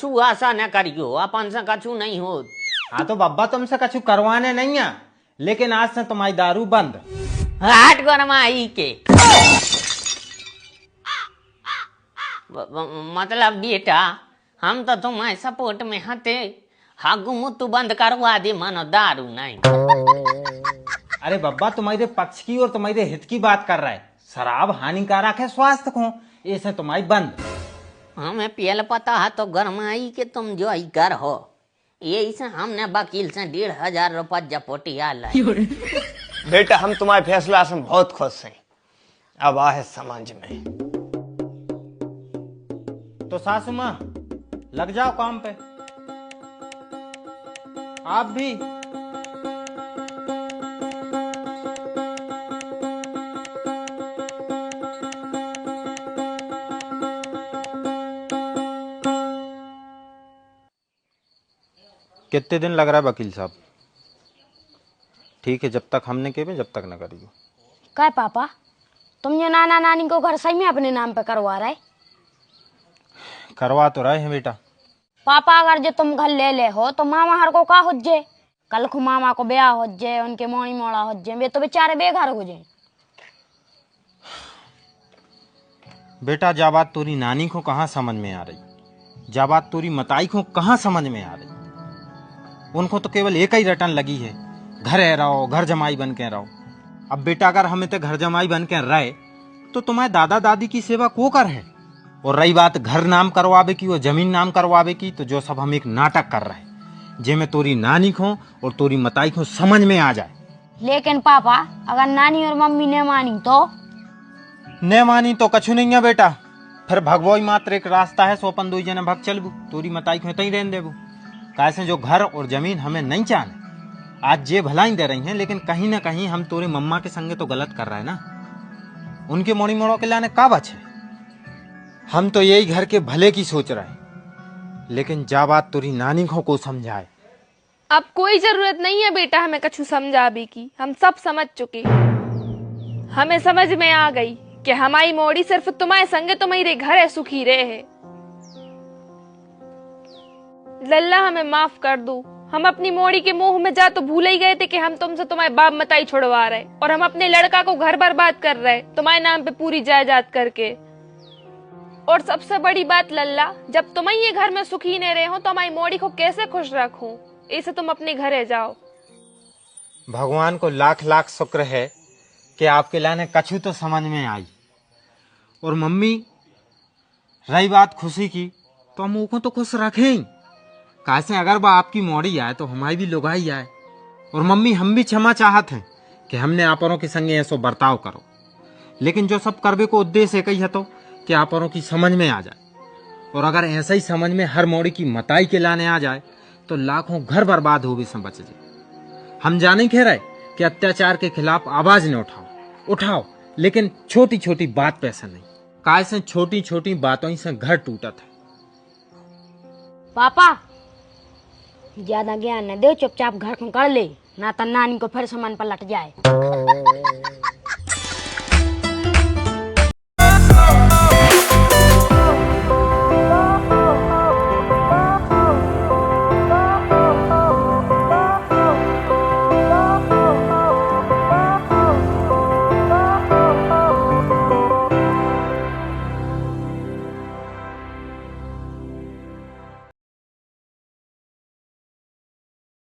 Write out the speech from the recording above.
छू आशा न करियो, अपन से कछु नहीं हो। हाँ तो बब्बा तुमसे कछु करवाने नहीं है, लेकिन आज से तुम्हारी दारू बंद। हाट गरमाई के मतलब बेटा, हम तो तुम्हारे सपोर्ट में हते। हागु मुत्तु बंद करवा दे, मानो दारू नहीं। अरे बब्बा तुम्हारे पक्ष की और तुम्हारे हित की बात कर रहा है। शराब हानिकारक है स्वास्थ्य को, ऐसे तुम्हारी बंद। हमें पियल पता है तो गरमाई के तुम जो ही कर हो। यही से हमने वकील से 1,500 रुपया जपोटिया लाए। बेटा हम तुम्हारे फैसला से बहुत खुश हैं। अब आहे समझ में। तो सासू माँ लग जाओ काम पे, आप भी। कितने दिन लग रहा है वकील साहब? ठीक है, जब तक हमने के जब तक न करियो। क्या पापा, तुम ये नाना नानी को घर सही में अपने नाम पे करवा रहे? करवा तो रहे हैं बेटा। पापा अगर जो तुम घर ले हो तो मामा हर को का हो जे? कल को मामा को ब्याह हो जे, उनके मोनी मोड़ा हो जे, वे तो बेचारे बेघर हो जाए। बेटा जा बात तोरी नानी को कहाँ समझ में आ रही, जा बात तोरी मताई को कहाँ समझ में आ रही। उनको तो केवल एक ही रटन लगी है, घर रहो, घर जमाई बन के रहो। अब बेटा अगर हमें तो घर जमाई बन के रहे तो तुम्हारे दादा दादी की सेवा को कर है। और रही बात घर नाम करवावे की और जमीन नाम करवावे की, तो जो सब हम एक नाटक कर रहे हैं, जे में तोरी नानी को और तोरी मताई को समझ में आ जाए। लेकिन पापा अगर नानी और मम्मी ने मानी तो? ने मानी तो कछु नहीं है बेटा, फिर भगवोई मात्र एक रास्ता है, सो अपन दो जने भग चलबू, तोरी मताई को तई रहने देबू। कैसे जो घर और जमीन हमें नहीं चाहने, आज जे भलाई दे रही हैं, लेकिन कहीं ना कहीं हम तोरे मम्मा के संगे तो गलत कर रहे हैं ना। उनके मोड़ी मोड़ों के लाने का बच है। हम तो यही घर के भले की सोच रहे हैं, लेकिन जा बात तोरी नानी को समझाए। अब कोई जरूरत नहीं है बेटा हमें कछु समझाबे की, हम सब समझ चुके। हमें समझ में आ गई कि हमारी मोड़ी सिर्फ तुम्हारे संगे तुम्हारे घर है, सुखी रहे। लल्ला हमें माफ कर दो, हम अपनी मोड़ी के मुंह में जा तो भूल ही गए थे कि हम तुमसे तुम्हारे बाप मताई छुड़वा रहे, और हम अपने लड़का को घर बर्बाद कर रहे तुम्हारे नाम पे पूरी जायदाद करके। और सबसे बड़ी बात लल्ला, जब तुम ये घर में सुखी नहीं रहे हो तो हमारी मोड़ी को कैसे खुश रखूं? इसे तुम अपने घरे जाओ। भगवान को लाख लाख शुक्र है कि आपके लाने कछु तो समझ में आई। और मम्मी रही बात खुशी की, तो हम को तो खुश रखें। कैसे अगर बा आपकी मोड़ी आए तो हमारी भी लुगाई आए। और मम्मी हम भी क्षमा चाहते हैं कि हमने आपरों के संगे ऐसो बर्ताव करो, लेकिन जो सब करबे को उद्देश्य एक ही है तो कि आपरों की समझ में आ जाए। और अगर ऐसा ही समझ में हर मोड़ी की मताई के लाने आ जाए तो लाखों घर बर्बाद हो भी से बच जाए। हम जाने कह रहे कि अत्याचार के खिलाफ आवाज न उठाओ, लेकिन छोटी छोटी बात पे ऐसा नहीं। कैसे छोटी छोटी बातों से घर टूटत है। पापा ज्यादा ज्ञान न दो, चुपचाप घर को कर ले, ना तो नानी को फिर सामान पर लट जाए।